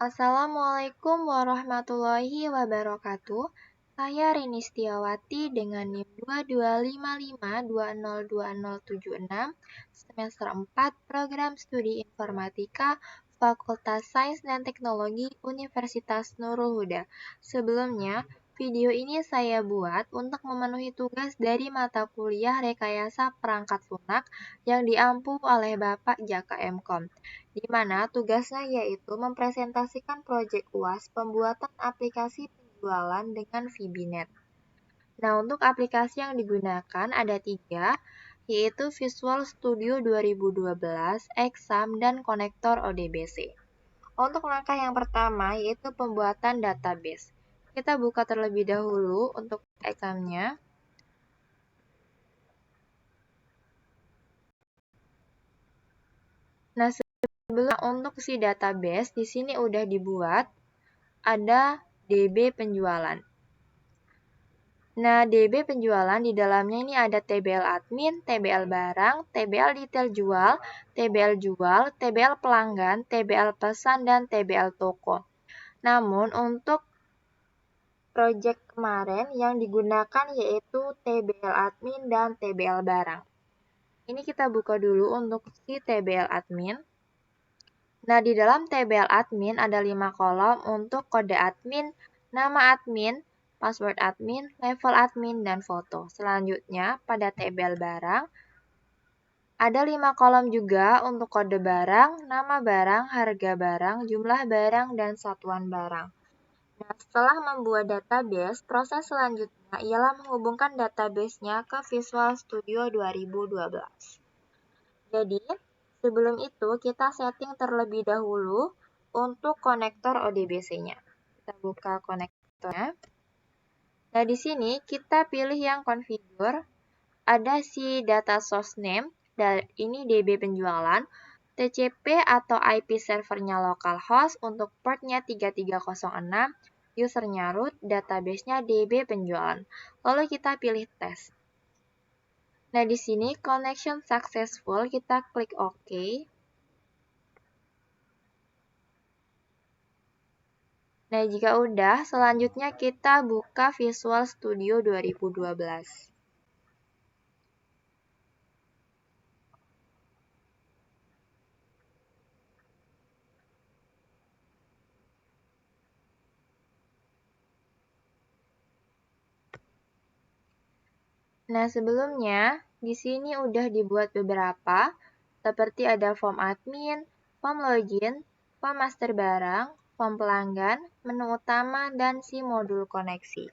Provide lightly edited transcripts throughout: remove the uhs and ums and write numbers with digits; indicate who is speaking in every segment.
Speaker 1: Assalamualaikum warahmatullahi wabarakatuh. Saya Rini Setiawati dengan NIM 2255202076, semester 4 Program Studi Informatika, Fakultas Sains dan Teknologi Universitas Nurul Huda. Sebelumnya, video ini saya buat untuk memenuhi tugas dari mata kuliah Rekayasa Perangkat Lunak yang diampu oleh Bapak Jaka Mkom, di mana tugasnya yaitu mempresentasikan proyek UAS pembuatan aplikasi penjualan dengan VBNet. Nah, untuk aplikasi yang digunakan ada 3, yaitu Visual Studio 2012, Exam, dan konektor ODBC. Untuk langkah yang pertama yaitu pembuatan database. Kita buka terlebih dahulu untuk examnya. Nah, sebelum untuk si database, di sini udah dibuat, ada DB penjualan. Nah, DB penjualan di dalamnya ini ada TBL admin, TBL barang, TBL detail jual, TBL jual, TBL pelanggan, TBL pesan, dan TBL toko. Namun, untuk proyek kemarin yang digunakan yaitu TBL admin dan TBL barang. Ini kita buka dulu untuk si TBL admin. Nah, di dalam TBL admin ada 5 kolom untuk kode admin, nama admin, password admin, level admin, dan foto. Selanjutnya, pada TBL barang, ada 5 kolom juga untuk kode barang, nama barang, harga barang, jumlah barang, dan satuan barang. Nah, setelah membuat database, proses selanjutnya ialah menghubungkan database-nya ke Visual Studio 2012. Jadi, sebelum itu kita setting terlebih dahulu untuk konektor ODBC-nya. Kita buka konektornya. Nah, di sini kita pilih yang configure. Ada si data source name, dan ini DB penjualan, TCP atau IP servernya localhost untuk portnya 3306, usernya root, database-nya DB penjualan. Lalu kita pilih tes. Nah, di sini connection successful, kita klik OK. Nah, jika udah, selanjutnya kita buka Visual Studio 2012. Nah, sebelumnya di sini udah dibuat beberapa, seperti ada form admin, form login, form master barang, form pelanggan, menu utama, dan si modul koneksi.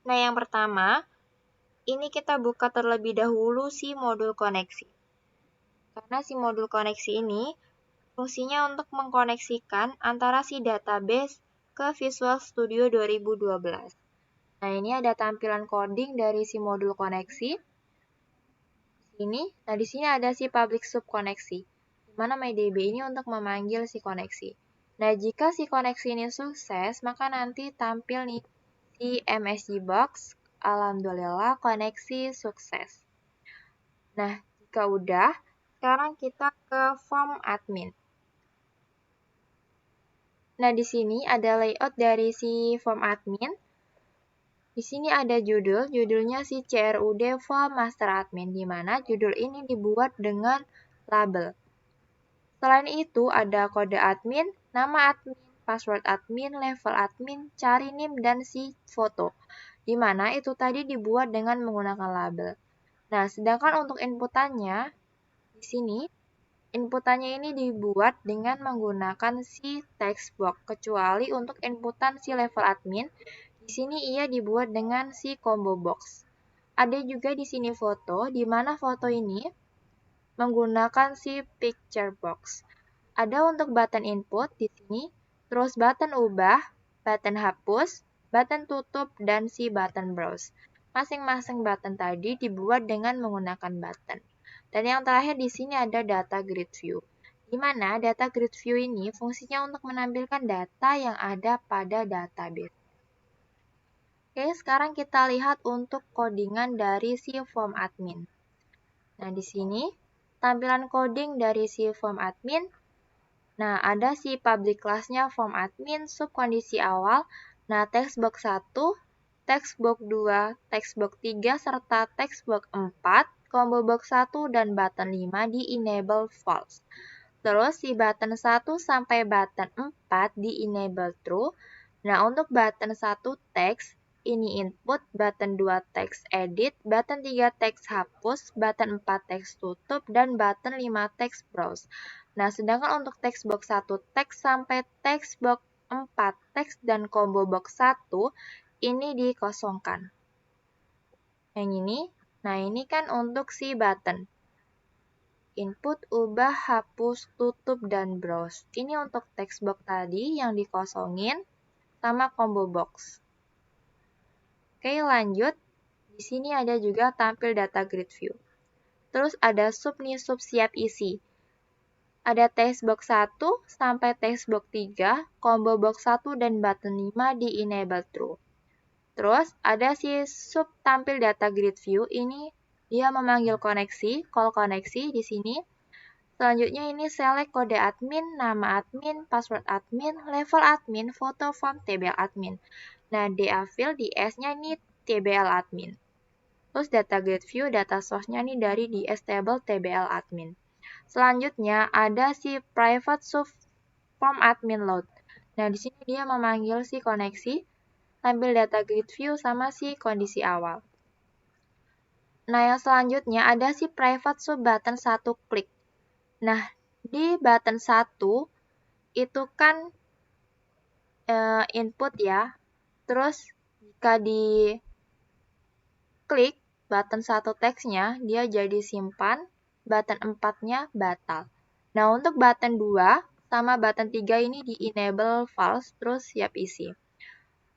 Speaker 1: Nah, yang pertama, ini kita buka terlebih dahulu si modul koneksi. Karena si modul koneksi ini fungsinya untuk mengkoneksikan antara si database ke Visual Studio 2012. Nah, ini ada tampilan coding dari si modul koneksi. Di sini ada si public sub koneksi, di mana MyDB ini untuk memanggil si koneksi. Nah, jika si koneksi ini sukses, maka nanti tampil nih si MSG box, alhamdulillah koneksi sukses. Nah, jika udah, sekarang kita ke form admin. Nah, di sini ada layout dari si form admin. Di sini ada judulnya si CRUD Form Master Admin, di mana judul ini dibuat dengan label. Selain itu, ada kode admin, nama admin, password admin, level admin, cari NIM, dan si foto, di mana itu tadi dibuat dengan menggunakan label. Nah, sedangkan untuk inputannya, di sini, inputannya ini dibuat dengan menggunakan si text box, kecuali untuk inputan si level admin, di sini ia dibuat dengan si combo box. Ada juga di sini foto, di mana foto ini menggunakan si picture box. Ada untuk button input di sini, terus button ubah, button hapus, button tutup, dan si button browse. Masing-masing button tadi dibuat dengan menggunakan button. Dan yang terakhir di sini ada data grid view, di mana data grid view ini fungsinya untuk menampilkan data yang ada pada database. Oke, sekarang kita lihat untuk codingan dari si form admin. Nah, di sini tampilan coding dari si form admin. Nah, ada si public class-nya form admin, sub kondisi awal. Nah, text box 1, text box 2, text box 3, serta text box 4, combo box 1, dan button 5 di enable false. Terus si button 1 sampai button 4 di enable true. Nah, untuk button 1 text, ini input, button 2 text edit, button 3 text hapus, button 4 text tutup, dan button 5 text browse. Nah, sedangkan untuk text box 1 text sampai text box 4 text dan combo box 1 ini dikosongkan. Yang ini, nah ini kan untuk si button. Input, ubah, hapus, tutup, dan browse. Ini untuk text box tadi yang dikosongin sama combo box. Oke, lanjut. Di sini ada juga tampil data grid view. Terus ada sub nih, sub siap isi. Ada text box 1 sampai text box 3, combo box 1 dan button 5 di enable true. Terus ada si sub tampil data grid view, ini dia memanggil koneksi, call koneksi di sini. Selanjutnya ini select kode admin, nama admin, password admin, level admin, foto form, tbl admin. Nah, DA field di S-nya ini tbl admin. Terus data grid view, data source-nya nih dari DS table tbl admin. Selanjutnya ada si private sub form admin load. Nah, di sini dia memanggil si koneksi, tampil data grid view sama si kondisi awal. Nah, yang selanjutnya ada si private sub button 1 klik. Nah, di button 1 itu kan input ya. Terus jika di klik button 1 teksnya, dia jadi simpan, button 4-nya batal. Nah, untuk button 2 sama button 3 ini di enable false, terus siap isi.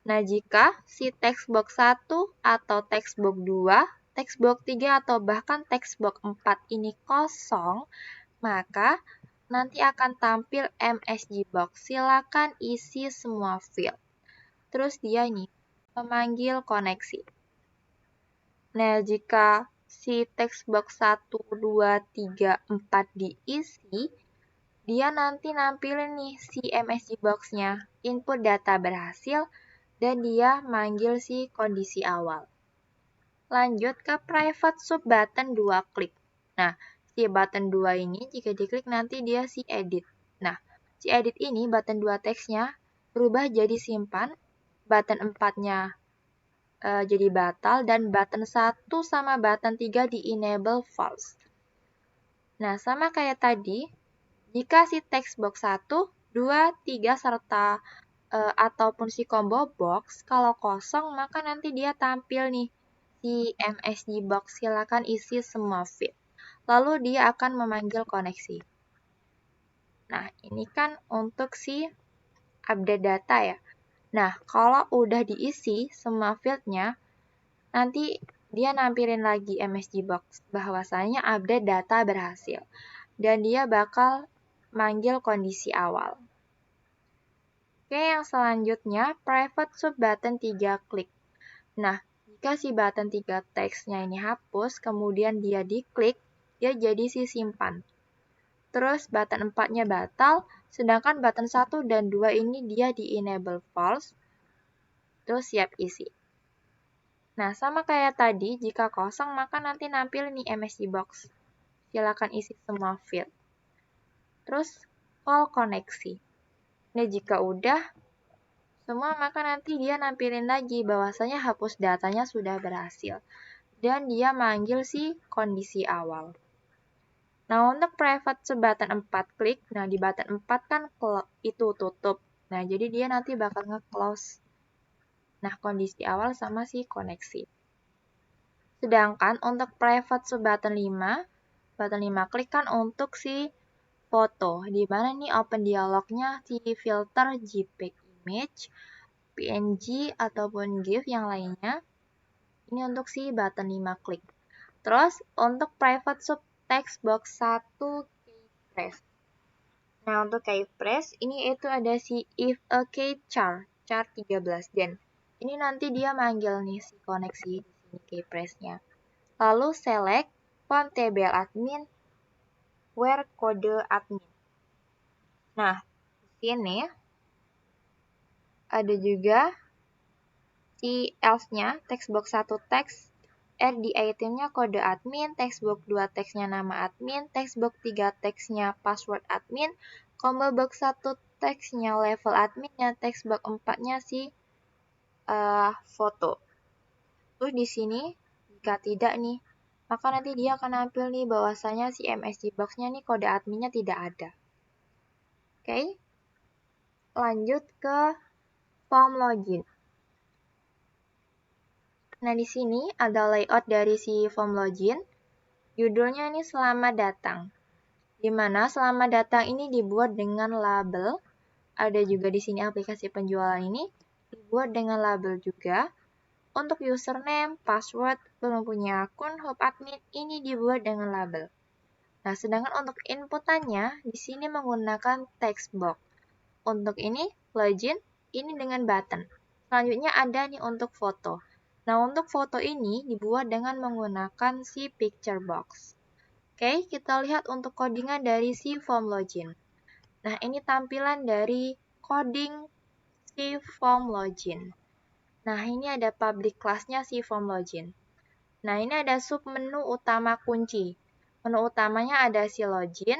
Speaker 1: Nah, jika si text box 1 atau text box 2, text box 3 atau bahkan text box 4 ini kosong, maka nanti akan tampil MSG box. Silakan isi semua field. Terus dia ini memanggil koneksi. Nah, jika si text box 1, 2, 3, 4 diisi, dia nanti nampilin nih si MSG box-nya. Input data berhasil dan dia manggil si kondisi awal. Lanjut ke private sub button 2 klik. Nah, si button 2 ini jika diklik nanti dia si edit. Nah, si edit ini button 2 teksnya berubah jadi simpan, button 4-nya jadi batal, dan button 1 sama button 3 di enable false. Nah, sama kayak tadi, jika si text box 1, 2, 3, serta ataupun si combo box, kalau kosong maka nanti dia tampil nih si MSG box, silakan isi semua field. Lalu dia akan memanggil koneksi. Nah, ini kan untuk si update data ya. Nah, kalau udah diisi semua fieldnya, nanti dia nampilin lagi MSG box bahwasanya update data berhasil. Dan dia bakal manggil kondisi awal. Oke, yang selanjutnya private sub button 3 klik. Nah, jika si button 3 teksnya ini hapus, kemudian dia diklik, dia jadi si simpan. Terus button 4-nya batal, sedangkan button 1 dan 2 ini dia di enable false, terus siap isi. Nah, sama kayak tadi, jika kosong maka nanti nampil nih MSG box. Silakan isi semua field. Terus call koneksi. Nah, jika udah semua, maka nanti dia nampilin lagi bahwasanya hapus datanya sudah berhasil. Dan dia manggil si kondisi awal. Nah, untuk private sub button 4 klik, nah di button 4 kan itu tutup. Nah, jadi dia nanti bakal nge-close. Nah, kondisi awal sama si koneksi. Sedangkan untuk private sub button 5 klik kan untuk si foto. Di mana nih open dialognya si filter JPEG image, PNG, ataupun GIF yang lainnya. Ini untuk si button 5 klik. Terus untuk private sub text box 1 keypress. Nah, untuk keypress ini itu ada si if a key char 13 dan ini nanti dia manggil nih si koneksi di sini keypress-nya. Lalu select font tbl admin where kode admin. Nah, di sini ada juga si else-nya, textbox 1 teks, add di itemnya kode admin, textbox 2 teksnya nama admin, textbox 3 teksnya password admin, combo box 1 teksnya level admin, dan textbox 4-nya si foto. Terus di sini, jika tidak nih, maka nanti dia akan nampil nih bahwasanya si MSG box-nya nih kode adminnya tidak ada. Oke, lanjut ke form login. Nah, di sini ada layout dari si form login. Judulnya ini selamat datang. Di mana selamat datang ini dibuat dengan label. Ada juga di sini aplikasi penjualan ini dibuat dengan label juga. Untuk username, password, belum punya akun, hub admin ini dibuat dengan label. Nah, sedangkan untuk inputannya di sini menggunakan text box. Untuk ini login ini dengan button. Selanjutnya ada nih untuk foto. Nah, untuk foto ini dibuat dengan menggunakan si picture box. Oke, kita lihat untuk codingan dari si form login. Nah, ini tampilan dari coding si form login. Nah, ini ada public class-nya si form login. Nah, ini ada sub menu utama kunci. Menu utamanya ada si login,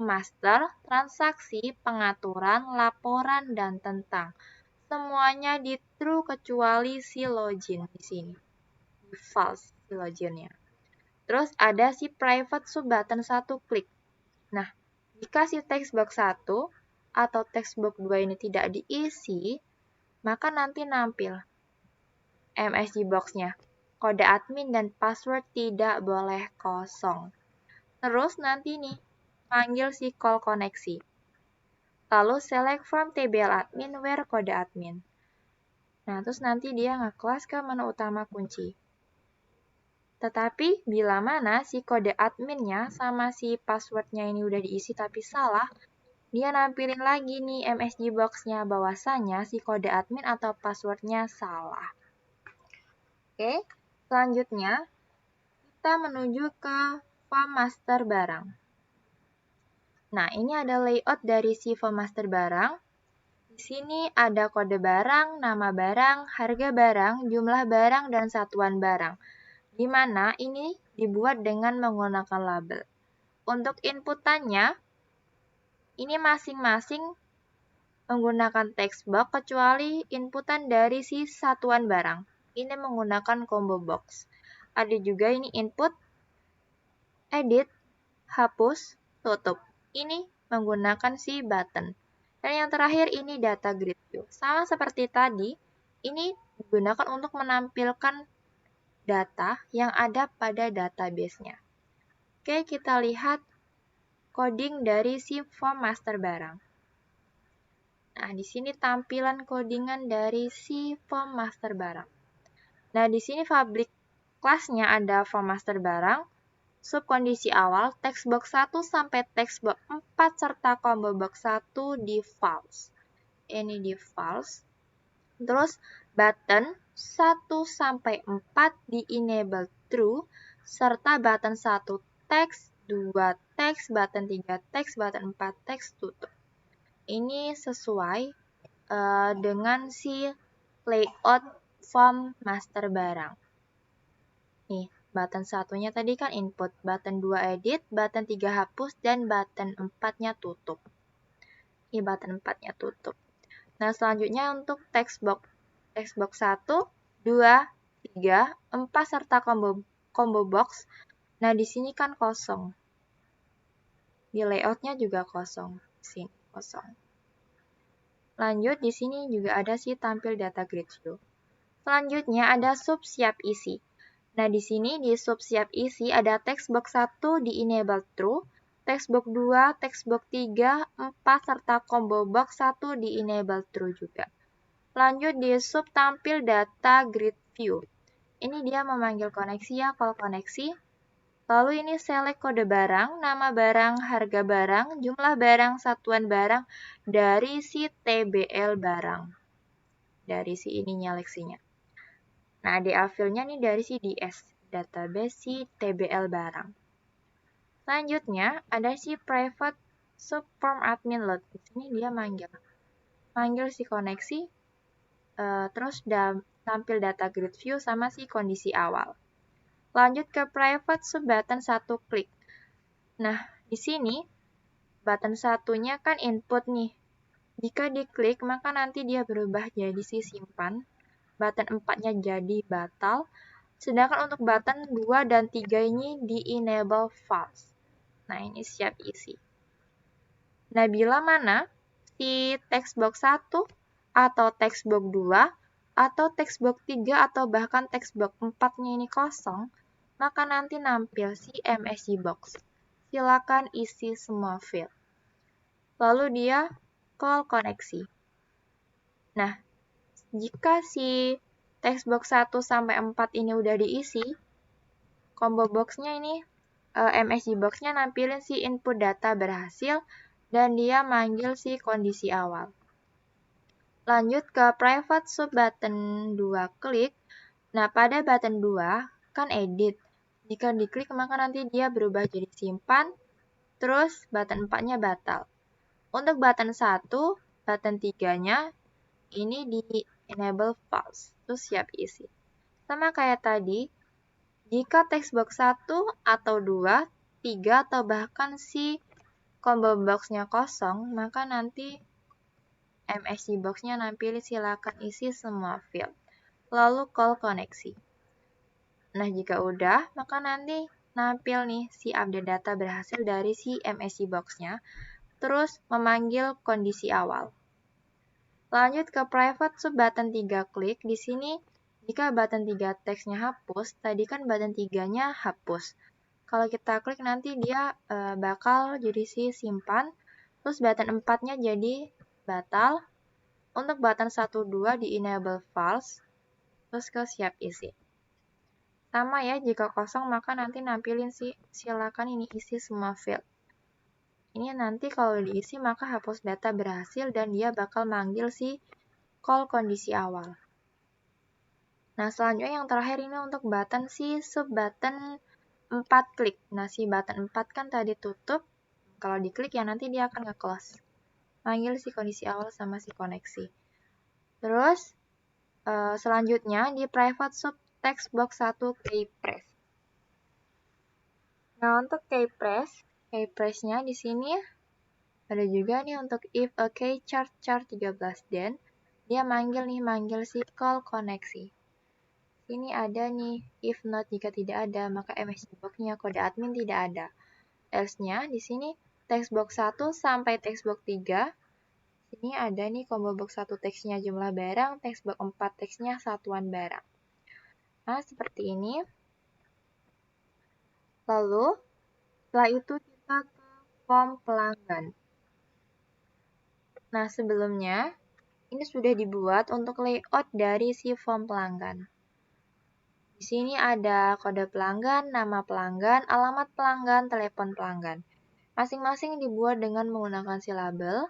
Speaker 1: master, transaksi, pengaturan, laporan, dan tentang. Semuanya di true kecuali si login di sini. Di false si loginnya. Terus ada si private sub button 1 klik. Nah, jika si textbox 1 atau textbox 2 ini tidak diisi, maka nanti nampil MSG box-nya. Kode admin dan password tidak boleh kosong. Terus nanti nih, panggil si call koneksi. Lalu select from TBL admin where kode admin. Nah, terus nanti dia nge-class ke menu utama kunci. Tetapi, bila mana si kode adminnya sama si passwordnya ini udah diisi tapi salah, dia nampilin lagi nih MSG box-nya bahwasanya si kode admin atau passwordnya salah. Oke, selanjutnya kita menuju ke form master barang. Nah, ini ada layout dari si form master barang. Di sini ada kode barang, nama barang, harga barang, jumlah barang, dan satuan barang. Di mana ini dibuat dengan menggunakan label. Untuk inputannya, ini masing-masing menggunakan text box kecuali inputan dari si satuan barang. Ini menggunakan combo box. Ada juga ini input, edit, hapus, tutup. Ini menggunakan si button. Dan yang terakhir ini data grid view. Sama seperti tadi, ini digunakan untuk menampilkan data yang ada pada database-nya. Oke, kita lihat coding dari si form master barang. Nah, di sini tampilan codingan dari si form master barang. Nah, di sini public class-nya ada form master barang, sub kondisi awal, textbox 1 sampai textbox 4 serta combo box 1 di false. Ini di false. Terus button 1 sampai 4 di enable true serta button 1 teks, 2 teks, button 3 teks, button 4 teks tutup. Ini sesuai dengan si layout form master barang. Nih, button satunya tadi kan input, button 2 edit, button 3 hapus, dan button 4-nya tutup. Ini button 4-nya tutup. Nah, selanjutnya untuk text box 1, 2, 3, 4 serta combo box. Nah, di sini kan kosong. Di layoutnya juga kosong. Sini kosong. Lanjut, di sini juga ada si tampil data grid view. Selanjutnya ada sub siap isi. Nah, di sini di sub siap isi ada textbox 1 di enable true, textbox 2, textbox 3, 4 serta combo box 1 di enable true juga. Lanjut di sub tampil data grid view. Ini dia memanggil koneksi ya, call koneksi. Lalu ini select kode barang, nama barang, harga barang, jumlah barang, satuan barang dari si TBL barang. Dari si ininya leksinya. Nah, DA file-nya nih dari si DS, database si TBL barang. Selanjutnya, ada si private subform admin load. Di sini dia manggil si koneksi, terus tampil data grid view sama si kondisi awal. Lanjut ke private sub button 1 klik. Nah, di sini button satunya kan input nih. Jika diklik, maka nanti dia berubah jadi si simpan. Button 4-nya jadi batal. Sedangkan untuk button 2 dan 3 ini di enable false. Nah, ini siap isi. Nah, bila mana si textbox 1 atau textbox 2 atau textbox 3 atau bahkan textbox 4-nya ini kosong, maka nanti nampil si MSG box. Silakan isi semua field. Lalu dia call koneksi. Nah, jika si textbox 1 sampai 4 ini udah diisi, combo box-nya ini MSG box-nya nampilin si input data berhasil dan dia manggil si kondisi awal. Lanjut ke private sub button 2 klik. Nah, pada button 2 kan edit. Jika diklik maka nanti dia berubah jadi simpan, terus button 4-nya batal. Untuk button 1, button 3-nya ini di enable false, terus siap isi. Sama kayak tadi, jika textbox 1 atau 2, 3 atau bahkan si combo box-nya kosong, maka nanti MSG box-nya nampilin silakan isi semua field. Lalu call koneksi. Nah, jika udah, maka nanti nampil nih si update data berhasil dari si MSG box-nya, terus memanggil kondisi awal. Lanjut ke private sub button 3 klik. Di sini, jika button 3 teksnya hapus, tadi kan button 3-nya hapus. Kalau kita klik nanti dia bakal jadi si simpan, terus button 4-nya jadi batal. Untuk button 1, 2 di enable false, terus ke siap isi. Sama ya, jika kosong maka nanti nampilin silakan ini isi semua field. Ini nanti kalau diisi maka hapus data berhasil dan dia bakal manggil si call kondisi awal. Nah, selanjutnya yang terakhir ini untuk button si sub button 4 klik. Nah, si button 4 kan tadi tutup. Kalau diklik ya nanti dia akan nge-close. Manggil si kondisi awal sama si koneksi. Terus, selanjutnya di private sub textbox 1 keypress. Nah, untuk keypress-nya di sini ada juga nih untuk if a key char 13 then dia manggil si call koneksi. Sini ada nih if not jika tidak ada maka MSG box-nya kode admin tidak ada. Else-nya di sini textbox 1 sampai textbox 3. Sini ada nih combo box 1 teksnya jumlah barang, textbox 4 teksnya satuan barang. Nah, seperti ini. Lalu, setelah itu kita ke form pelanggan. Nah, sebelumnya, ini sudah dibuat untuk layout dari si form pelanggan. Di sini ada kode pelanggan, nama pelanggan, alamat pelanggan, telepon pelanggan. Masing-masing dibuat dengan menggunakan si label.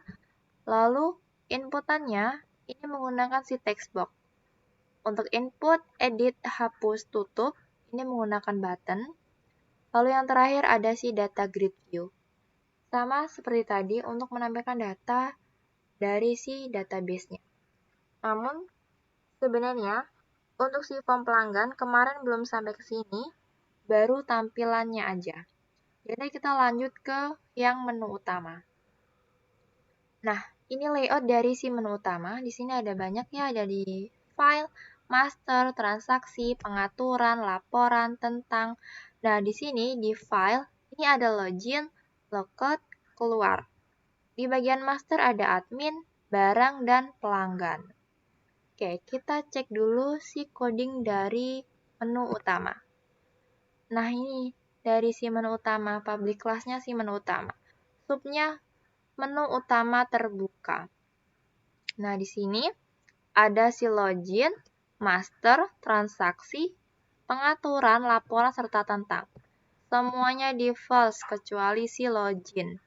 Speaker 1: Lalu, inputannya ini menggunakan si text box. Untuk input, edit, hapus, tutup, ini menggunakan button. Lalu yang terakhir ada si data grid view. Sama seperti tadi untuk menampilkan data dari si database-nya. Namun, sebenarnya untuk si form pelanggan kemarin belum sampai ke sini, baru tampilannya aja. Jadi kita lanjut ke yang menu utama. Nah, ini layout dari si menu utama. Di sini ada banyak ya, ada di file, master, transaksi, pengaturan, laporan, tentang. Nah, di sini di file, ini ada login, logout, keluar. Di bagian master ada admin, barang, dan pelanggan. Oke, kita cek dulu si coding dari menu utama. Nah, ini dari si menu utama, public class-nya si menu utama. Subnya menu utama terbuka. Nah, di sini ada si login, master, transaksi, pengaturan, laporan, serta tentang. Semuanya di false kecuali si login.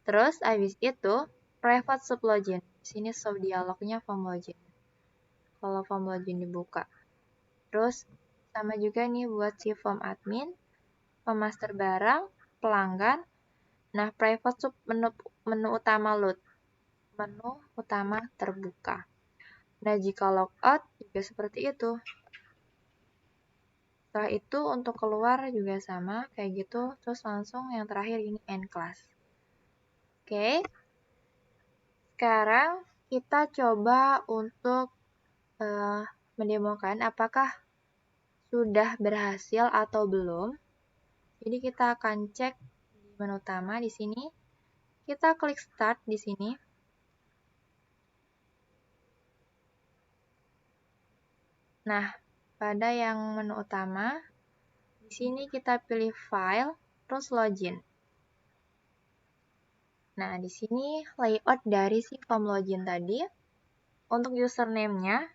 Speaker 1: Terus, habis itu, private sub login. Di sini sub dialognya form login. Kalau form login dibuka. Terus, sama juga nih buat si form admin, pemaster barang, pelanggan. Nah, private sub menu utama load. Menu utama terbuka. Nah, jika logout juga seperti itu. Setelah itu untuk keluar juga sama, kayak gitu. Terus langsung yang terakhir ini end class. Oke. Sekarang kita coba untuk mendemokan apakah sudah berhasil atau belum. Jadi kita akan cek di menu utama di sini. Kita klik start di sini. Nah, pada yang menu utama, di sini kita pilih file, terus login. Nah, di sini layout dari si form login tadi. Untuk username-nya,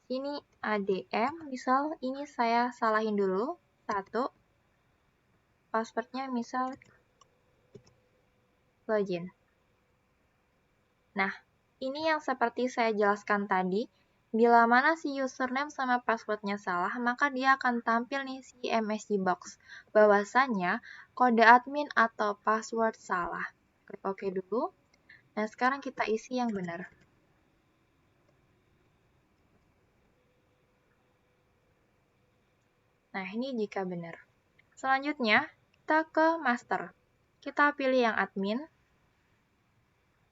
Speaker 1: sini ADM, misal ini saya salahin dulu, 1. Password-nya misal login. Nah, ini yang seperti saya jelaskan tadi, bila mana si username sama password-nya salah, maka dia akan tampil nih si MSG box, bahwasanya kode admin atau password salah. Klik OK dulu. Nah, sekarang kita isi yang benar. Nah, ini jika benar. Selanjutnya, kita ke master. Kita pilih yang admin.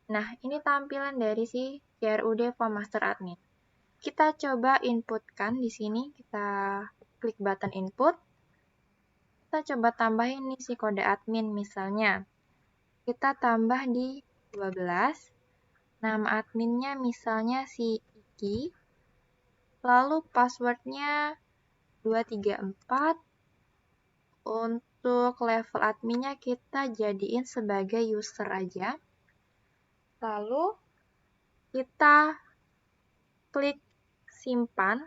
Speaker 1: Nah, ini tampilan dari si CRUD Form Master Admin. Kita coba inputkan di sini, kita klik button input. Kita coba tambahin nih si kode admin misalnya. Kita tambah di 12. Nama adminnya misalnya si Iki. Lalu passwordnya 234. Untuk level adminnya kita jadiin sebagai user aja. Lalu kita klik simpan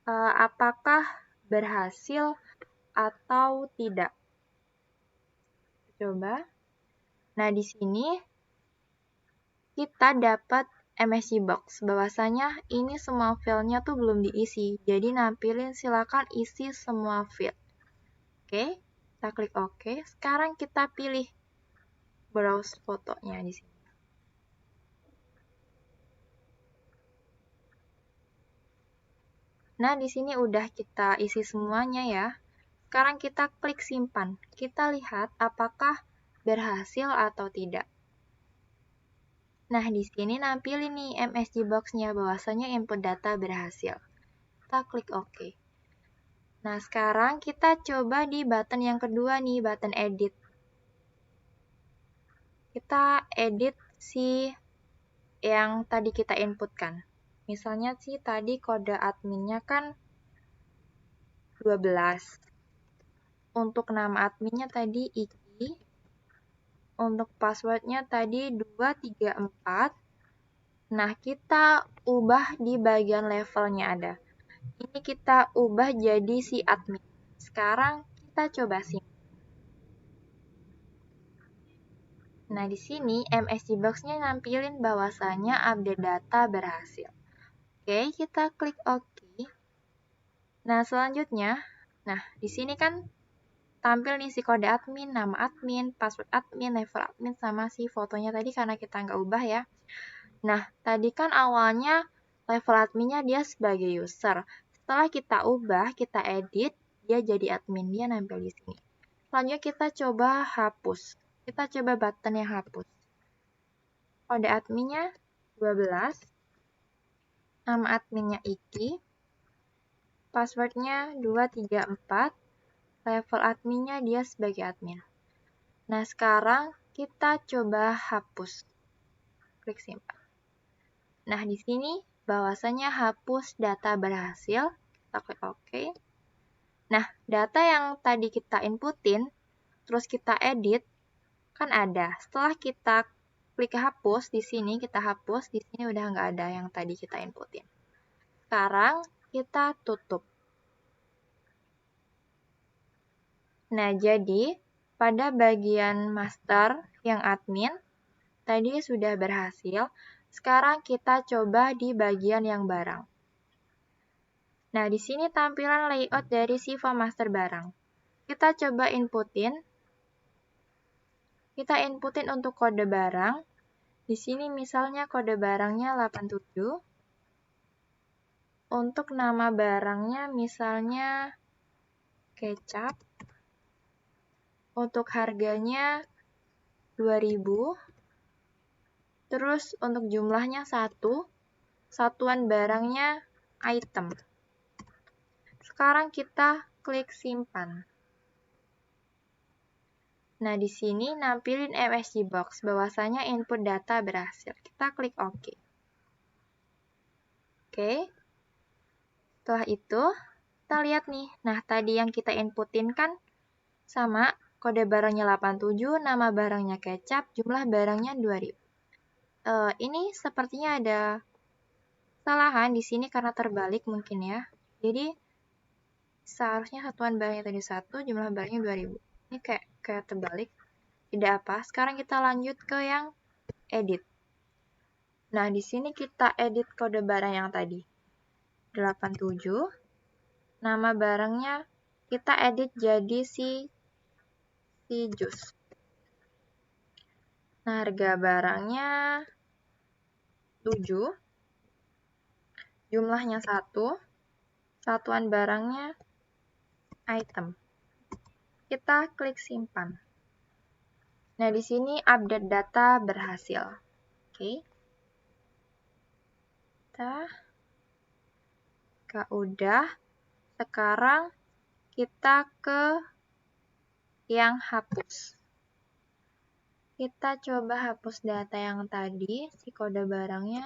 Speaker 1: apakah berhasil atau tidak. Coba. Nah, di sini kita dapat MSG box. Bahwasanya ini semua filenya tuh belum diisi. Jadi nampilin silakan isi semua field. Oke, kita klik OK. Sekarang kita pilih browse fotonya di sini. Nah, di sini udah kita isi semuanya ya. Sekarang kita klik simpan. Kita lihat apakah berhasil atau tidak. Nah, di sini nampilin nih MSG box-nya bahwasanya input data berhasil. Kita klik OK. Nah, sekarang kita coba di button yang kedua nih, button edit. Kita edit si yang tadi kita inputkan. Misalnya sih tadi kode adminnya kan 12. Untuk nama adminnya tadi Iki. Untuk passwordnya tadi 234. Nah, kita ubah di bagian levelnya ada. Ini kita ubah jadi si admin. Sekarang kita coba simpan. Nah, di sini MSG Box-nya nampilin bahwasanya update data berhasil. Oke, kita klik OK. Nah, selanjutnya, di sini kan tampil nih si kode admin, nama admin, password admin, level admin, sama si fotonya tadi karena kita nggak ubah ya. Nah, tadi kan awalnya level adminnya dia sebagai user. Setelah kita ubah, kita edit, dia jadi admin, dia nampil di sini. Selanjutnya kita coba hapus. Kita coba button yang hapus. Kode adminnya 12, nama adminnya Iki, passwordnya 234, level adminnya dia sebagai admin. Nah, sekarang kita coba hapus. Klik simpan. Nah, di sini bahwasanya hapus data berhasil. Kita klik OK. Nah, data yang tadi kita inputin, terus kita edit, kan ada. Setelah kita klik hapus, di sini kita hapus, di sini udah nggak ada yang tadi kita inputin. Sekarang kita tutup. Nah, jadi pada bagian master yang admin, tadi sudah berhasil. Sekarang kita coba di bagian yang barang. Nah, di sini tampilan layout dari si form master barang. Kita coba inputin. kita inputin untuk kode barang. Di sini misalnya kode barangnya 87. Untuk nama barangnya misalnya kecap. Untuk harganya 2000. Terus untuk jumlahnya 1. Satuan barangnya item. Sekarang kita klik simpan. Nah, di sini nampilin MSG box, bahwasanya input data berhasil. Kita klik OK. Oke. Setelah itu, kita lihat nih. Nah, tadi yang kita inputin kan sama, kode barangnya 87, nama barangnya kecap, jumlah barangnya 2000. Ini sepertinya ada kesalahan di sini karena terbalik mungkin ya. Jadi, seharusnya satuan barangnya tadi 1, jumlah barangnya 2000. Ini kayak terbalik. Tidak apa, sekarang kita lanjut ke yang edit. Nah, di sini kita edit kode barang yang tadi. 87. Nama barangnya kita edit jadi si jus. Nah, harga barangnya 7. Jumlahnya 1. Satuan barangnya item. Kita klik simpan. Nah, di sini update data berhasil. Oke. Kita udah. Sekarang kita ke yang hapus. Kita coba hapus data yang tadi, si kode barangnya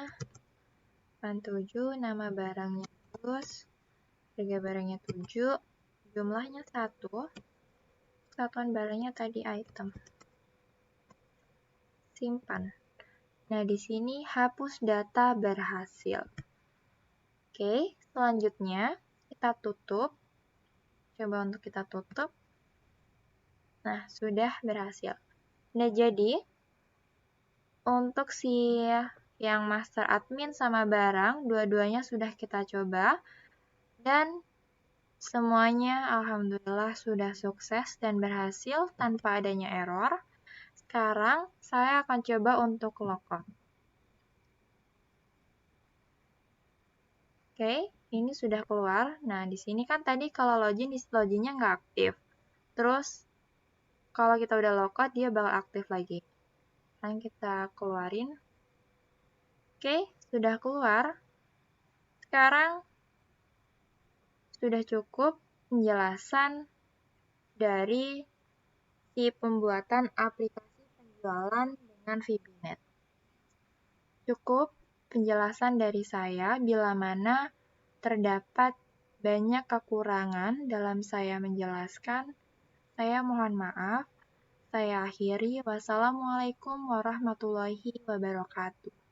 Speaker 1: 87, nama barangnya terus, harga barangnya 7, jumlahnya 1, satuan barangnya tadi item. Simpan. Nah, di sini hapus data berhasil. Oke, selanjutnya kita tutup. Coba untuk kita tutup. Nah, sudah berhasil. Nah, jadi untuk si yang master admin sama barang, dua-duanya sudah kita coba. Dan semuanya alhamdulillah sudah sukses dan berhasil tanpa adanya error. Sekarang saya akan coba untuk logout. Oke, ini sudah keluar. Nah, di sini kan tadi kalau login, loginnya nggak aktif. Terus, kalau kita udah logout, dia bakal aktif lagi. Sekarang kita keluarin. Oke, sudah keluar. Sekarang, sudah cukup penjelasan dari si pembuatan aplikasi penjualan dengan VBNet. Cukup penjelasan dari saya, bila mana terdapat banyak kekurangan dalam saya menjelaskan. Saya mohon maaf. Saya akhiri. Wassalamualaikum warahmatullahi wabarakatuh.